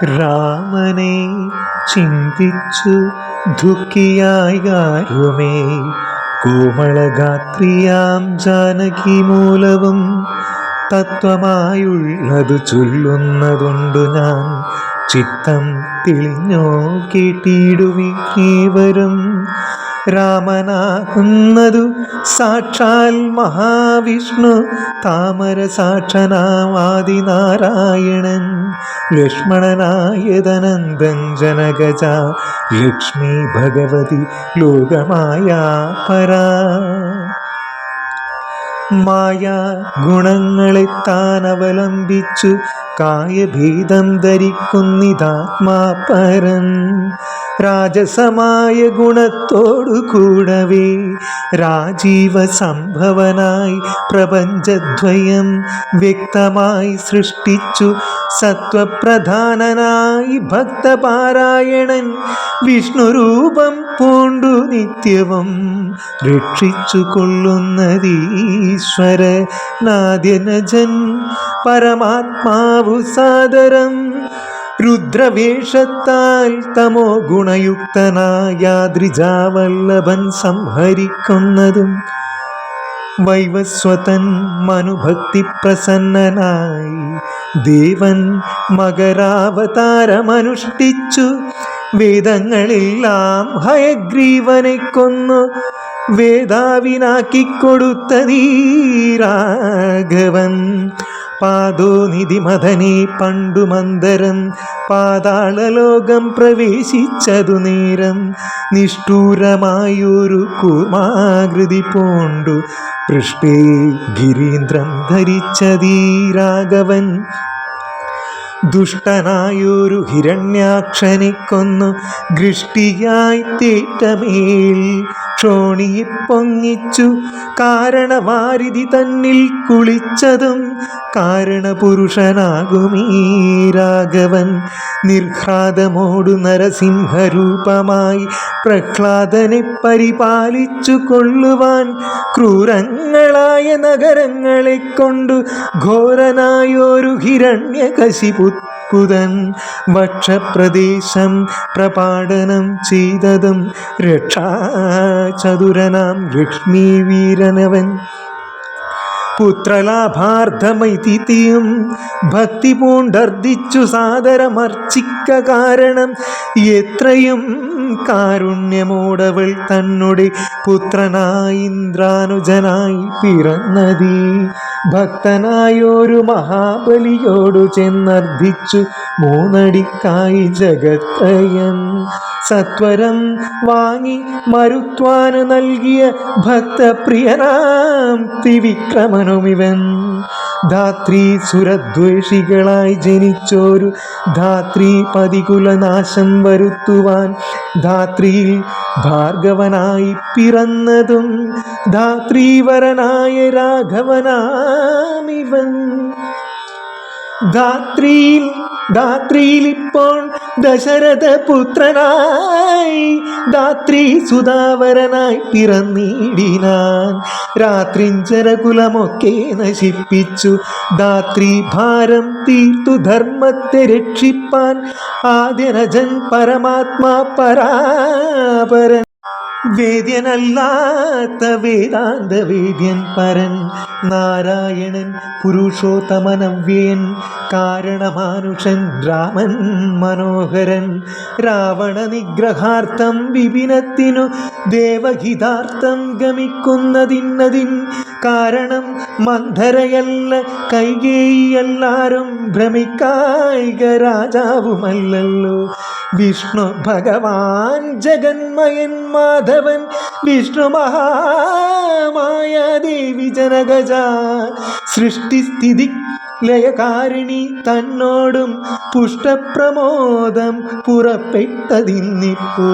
രാമനെ ചിന്തിച്ചു ദുഃഖിയായാരുമേ കോമളഗാത്രിയാം ജാനകി മൂലവും തത്വമായുള്ളതു ചൊല്ലുന്നതുണ്ടു ഞാൻ. ചിത്തം തെളിഞ്ഞോ കേട്ടിടുവിക്കേവരും. രാമനാകുന്നതു സാക്ഷാൽ മഹാവിഷ്ണു, താമര സാക്ഷനാദിനാരായണൻ. ലക്ഷ്മണനായതനന്ദൻ ജനകജ, ലക്ഷ്മി ഭഗവതി ലോകമായ പരാ. മായ ഗുണങ്ങളെ താൻ അവലംബിച്ചു കായഭേദം ധരിക്കുന്നിതാത്മാ പരൻ. രാജസമായ ഗുണത്തോടു കൂടവേ രാജീവ സംഭവനായി പ്രപഞ്ചദ്വയം വ്യക്തമായി സൃഷ്ടിച്ചു. സത്വപ്രധാനനായി ഭക്തപാരായണൻ വിഷ്ണുരൂപം പൂണ്ടു നിത്യവും രക്ഷിച്ചു കൊള്ളുന്നതീശ്വരനാദ്യനജൻ പരമാത്മാവു സാദരം. രുദ്രവേഷത്താൽ തമോ ഗുണയുക്തനായ ദ്രിജാവല്ലഭൻ സംഹരിക്കുന്നതും വൈവസ്വതൻ മനുഭക്തി പ്രസന്നനായി ദേവൻ മകരാവതാരമനുഷ്ഠിച്ചു. വേദങ്ങളെല്ലാം ഹയഗ്രീവനെ കൊന്നു വേദാവിനാക്കിക്കൊടുത്തതീ രാഘവൻ. പാദോനിധി മദനെ പണ്ടു മന്ദരം പാതാളലോകം പ്രവേശിച്ചതു നേരം. നിഷ്ഠൂരമായൊരു കൂർമാകൃതി പൂണ്ടു പൃഷ്ഠേ ഗിരീന്ദ്രം ധരിച്ചതീ രാഘവൻ. ദുഷ്ടനായൊരു ഹിരണ്യാക്ഷനെ കൊന്നു ഗൃഷ്ടിയായി തേറ്റമേൽ ക്ഷോണിയെ പൊങ്ങിച്ചു. കാരണവാരിധി തന്നിൽ കുളിച്ചതും കാരണപുരുഷനാകുമീ രാഘവൻ. നിർഘാതമോടു നരസിംഹരൂപമായി പ്രഹ്ലാദനെ പരിപാലിച്ചു കൊള്ളുവാൻ ക്രൂരങ്ങളായ നഗരങ്ങളെ കൊണ്ടു ഘോരനായൊരു ഹിരണ്യകശിപുത്രൻ വക്ഷപ്രദേശം പ്രപാടനം ചെയ്തതും രക്ഷാചതുരനാം ലക്ഷ്മീ വീരനവൻ. പുത്രലാഭാർത്ഥമൈതിഥിയും ഭക്തി പൂണ്ടർദ്ദിച്ചു സാദരമർച്ചിക്ക കാരണം. എത്രയും കാരുണ്യമോടവൾ തന്നുടെ പുത്രനായി ഇന്ദ്രാനുജനായി പിറന്നതീ. ഭക്തനായൊരു മഹാബലിയോടു ചെന്നർദ്ദിച്ചു മൂന്നടിക്കായി ജഗത്രയം. സത്വരം വാങ്ങി മരുത്വാന് നൽകിയ ഭക്തപ്രിയനാം ത്രിവിക്രമനുമിവൻ. ധാത്രീ സുരദ്വേഷികളായി ജനിച്ചോരു ധാത്രീ പതികുലനാശം വരുത്തുവാൻ ധാത്രിയിൽ ഭാർഗവനായി പിറന്നതും ധാത്രീവരനായ രാഘവനാമിവൻ. ധാത്രിയിലിപ്പോൾ ദശരഥ പുത്രനായി ധാത്രീ സുധാവരനായി പിറന്നിടിനാൻ. രാത്രിഞ്ചരകുലമൊക്കെ നശിപ്പിച്ചു ധാത്രീ ഭാരം തീർത്തു ധർമ്മത്തെ രക്ഷിപ്പാൻ. ആദ്യനജൻ പരമാത്മാ പരാപരൻ. വേദ്യനല്ലാത്ത വേദാന്ത വേദ്യൻ പരൻ. നാരായണൻ പുരുഷോത്തമനവ്യയൻ. കാരണമാനുഷൻ രാമൻ മനോഹരൻ. രാവണ നിഗ്രഹാർത്ഥം വിപിനത്തിനു ദേവഹിതാർത്ഥം ഗമിക്കുന്നതിന്നതിൻ കാരണം മന്ധരയല്ല കൈകേയിയെല്ലാരും ഭ്രമിക്കായിക രാജാവുമല്ലല്ലോ. വിഷ്ണു ഭഗവാൻ ജഗന്മയൻ മാധവൻ. വിഷ്ണു മഹാമായ ദേവി ജനകജ. സൃഷ്ടിസ്ഥിതി ലയകാരിണി തന്നോടും പുഷ്ടപ്രമോദം പുറപ്പെട്ടതിന്നിപ്പോ.